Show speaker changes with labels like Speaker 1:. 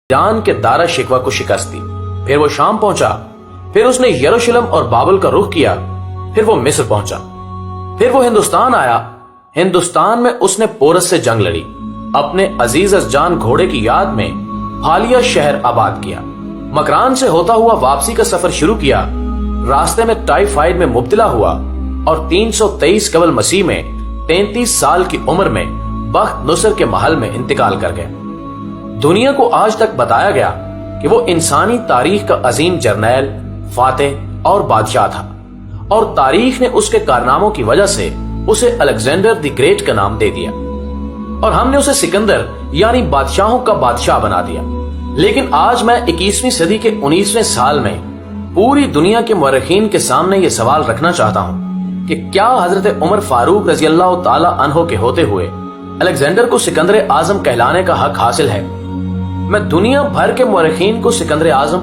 Speaker 1: ایران کے دارا شکوہ کو شکست دی، پھر وہ شام پہنچا، پھر اس نے یروشلم اور بابل کا رخ کیا، پھر وہ مصر پہنچا، پھر وہ ہندوستان آیا۔ ہندوستان میں اس نے پورس سے جنگ لڑی، اپنے عزیز از جان گھوڑے کی یاد میں حالیہ شہر آباد کیا، مکران سے ہوتا ہوا واپسی کا سفر شروع کیا، راستے میں ٹائیفائڈ میں مبتلا ہوا اور 323 قبل مسیح میں 33 سال کی عمر میں بخت نصر کے محل میں انتقال کر گئے۔ دنیا کو آج تک بتایا گیا کہ وہ انسانی تاریخ کا عظیم جرنیل، فاتح اور بادشاہ تھا، اور تاریخ نے اس کے کارناموں کی وجہ سے اسے الیگزینڈر دی گریٹ کا نام دے دیا، اور ہم نے اسے سکندر یعنی بادشاہوں کا بادشاہ بنا دیا۔ لیکن آج میں 21ویں صدی کے 19ویں سال میں پوری دنیا کے مورخین کے سامنے یہ سوال رکھنا چاہتا ہوں کہ کیا حضرت عمر فاروق رضی اللہ تعالی عنہ کے ہوتے ہوئے الیگزینڈر کو سکندر اعظم کہلانے کا حق حاصل ہے؟ میں دنیا بھر کے مورخین کو سکندر اعظم